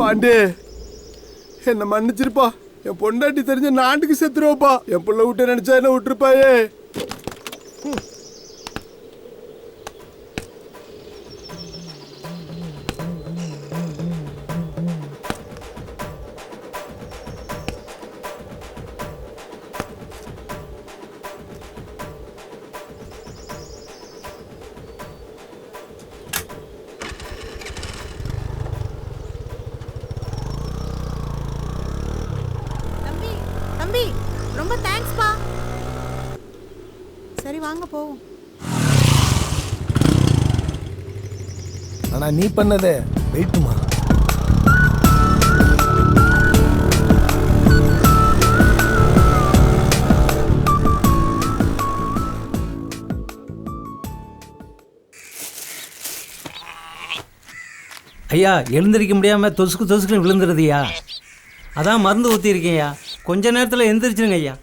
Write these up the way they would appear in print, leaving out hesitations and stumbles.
பாண்டே என்ன மன்னிச்சிருப்பா. என் பொண்டாட்டி தெரிஞ்ச நாட்டுக்கு செத்துருவாப்பா. என் பிள்ளை விட்டு நினைச்சா என்ன விட்டுருப்பாயே. தம்பி ரொம்ப தேங்க்ஸ் பா. சரி வாங்க போவோம். ஆனா நீ பண்ணதே வெயிட்டுமா. ஐயா எழுந்திருக்க முடியாமல் தொசுக்குன்னு விழுந்துருதுயா. அதான் மருந்து ஊற்றிருக்கேன்யா. கொஞ்ச நேரத்தில் எழுந்திரிச்சிருங்க ஐயா.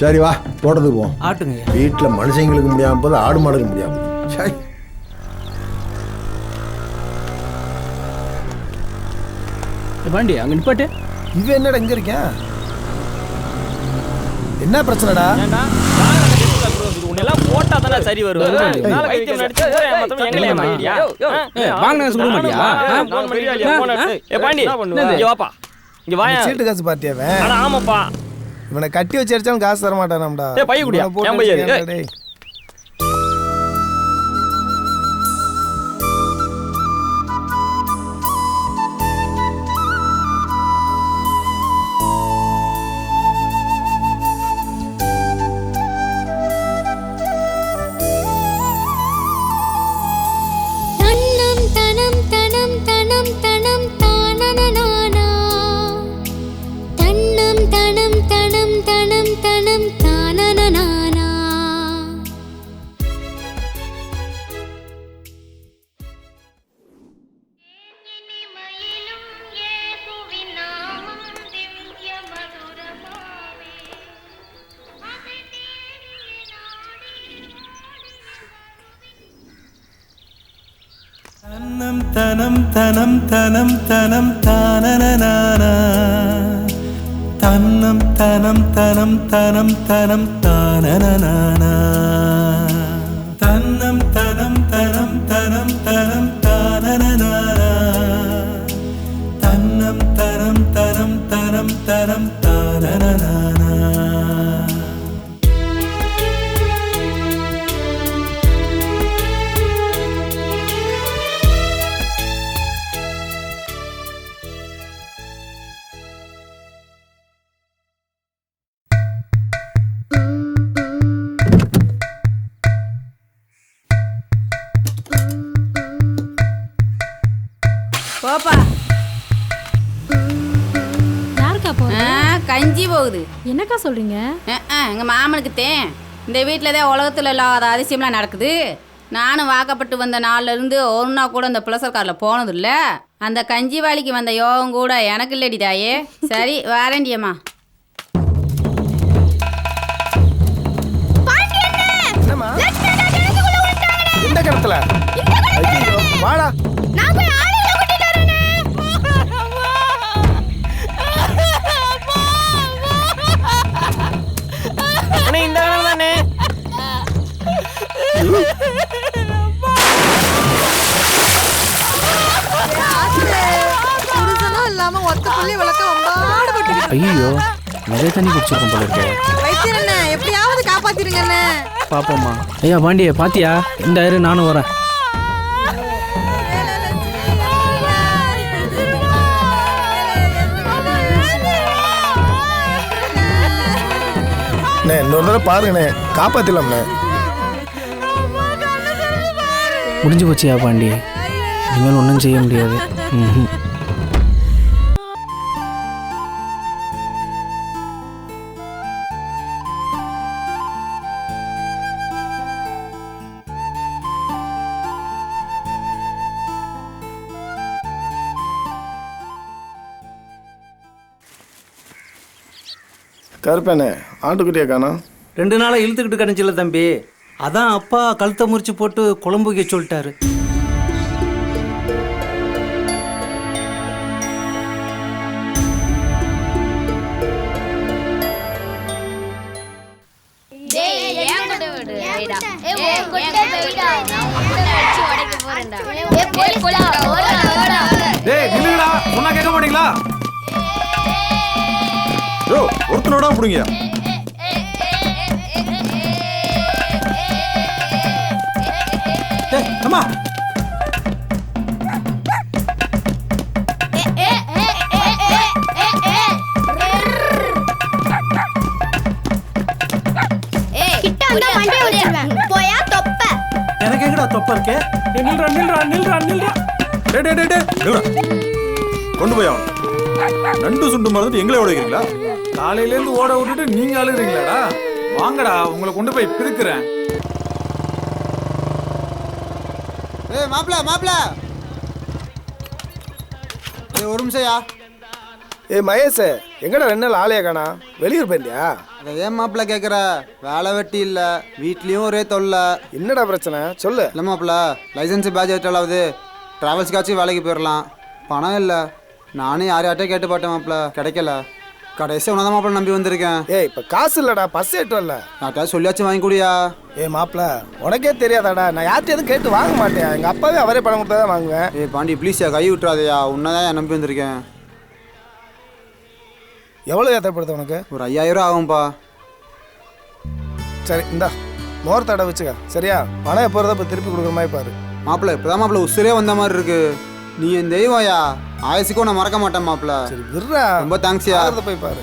சரி வா தோட்டத்துக்கு போவோம். ஆட்டுங்க ஐயா. வீட்டில் மனுஷங்களுக்கு முடியாமல் போது ஆடு மாடுக்கு முடியாமல். சரி பாண்டி அங்கே நிப்பாட்டு. இவன் என்னடா இங்கே இருக்கேன்? என்ன பிரச்சனைடா? உன்னெல்லாம் போட்டா தானே சரி வருவாங்க. சீட்டு காசு பாத்தியாவே? ஆமாப்பா. இவனை கட்டி வச்சு அடிச்சாலும் காசு தர மாட்டானாம்டா. பைய குடியா போட்டு தனம் தனம் தனம் தனம் தானனனானா தன்னம் தனம் தனம் தனம் தனம் தானனனானா தன்னம் தனம் தனம் தனம் தனம் தானனனானா தன்னம் தனம் தனம் தனம் தனம் தானனனானா. போப்பா. யாருக்கா போகுது? கஞ்சி போகுது. என்னக்கா சொல்றீங்க? எங்க மாமனுக்கு தேன். இந்த வீட்டில் தான் உலகத்தில் இல்லாத அதிசயம்லாம் நடக்குது. நானும் வாக்கப்பட்டு வந்த நாள்ல இருந்து ஒரு நாள் கூட இந்த பிளஸர் காரில் போனது இல்லை. அந்த கஞ்சி வேலைக்கு வந்த யோகம் கூட எனக்கு இல்லடி தாயே. சரி வாரண்டியம்மா. இந்த கிணத்துல வாடா. இந்த தானே ஐயோ நிறைய தண்ணி குடிச்சிருக்கோம் போல இருக்கே. எப்படியாவது காப்பாத்திருங்க. பாப்போம்மா. ஐயா பாண்டிய பாத்தியா? இந்த ஆயிரம் நானும் வரேன். இன்னொரு தடவை பாருங்கண்ணே, காப்பாத்திடலாம்ண்ணே. முடிஞ்சு போச்சியா பாண்டி? இனிமேல் ஒன்றும் செய்ய முடியாது. கருப்பேனே ஆட்டுக்குட்டியா காணோம்? 2 நாளாக இழுத்துக்கிட்டு கிடச்சில்ல தம்பி. அதான் அப்பா கழுத்தை முறிச்சு போட்டு குழம்பு வைக்க சொல்லிட்டாரு. டேய் நில்லுடா சொன்னா கேட்க மாட்டீங்களா? யோ ஒருத்தனோட புடிங்க. டேய் அம்மா எனக்கு எங்கடா தொப்ப இருக்கே? நில்றா நில்றா நில்றா நில்றா. டேய் டேய் டேய் நில்லுடா. கொண்டு போய் அவன் நண்டு சுண்டு மறந்துட்டு எங்களை ஓட வைக்கிறீங்களா? காலையில இருந்து ஓட விட்டுட்டு நீங்க அழுகுறீங்களாடா? வாங்கடா உங்களை கொண்டு போய் பிரிக்கிறேன். ஏய் மாப்ள ஏய் ஒரு நிமிஷம்யா. ஏய் மகேஷ், எங்கடா 2 நாள் ஆளையா காணா? வெளியூர் போயிருந்தியா? அதை ஏன் மாப்ள கேட்குற? வேலை வெட்டி இல்லை, வீட்லேயும் ஒரே தொல்லை. என்னடா பிரச்சனை சொல்லு. இல்லை மாப்ள, லைசன்ஸு பேட்ச் ஆகிட்டாலாவது ட்ராவல்ஸ்க்காச்சும் வேலைக்கு போயிடலாம். பணம் இல்லை, நானும் யார்கிட்டே கேட்டு பார்த்தேன் மாப்ள, கிடைக்கல. கடைசி உனதான் மாப்ள நம்பி வந்திருக்கேன். ஏய் இப்போ காசு இல்லடா, பஸ் ஏட்டு வரல. யார்ட்டா சொல்லியாச்சும் வாங்கி கூடியா? ஏய் மாப்பிள, உனக்கே தெரியாதாடா, நான் யார்கிட்ட எதுவும் கேட்டு வாங்க மாட்டேன். எங்கள் அப்பாவே அவரே பணம் கொடுத்தா தான் வாங்குவேன். ஏய் பாண்டி ப்ளீஸ்யா, கை விட்டுறாதையா, உன்னதான் நம்பி வந்திருக்கேன். எவ்வளோ ஏற்றப்படுது உனக்கு? ஒரு 5000 ஆகும்பா. சரி இந்தா மோர் தடை வச்சுக்க, சரியா? பணம் எப்போ வருதோ இப்போ திருப்பி கொடுக்குற மாதிரி பாரு. மாப்பிள்ள இப்போதான் மாப்பிள்ள உசுரே வந்த மாதிரி இருக்கு. நீ என் தெய்வம்யா, ஆயுசுக்கும் நான் மறக்க மாட்டேன் மாப்பிள்ள. சரி விட்றா, ரொம்ப தேங்க்ஸ்யா. போய் பாரு.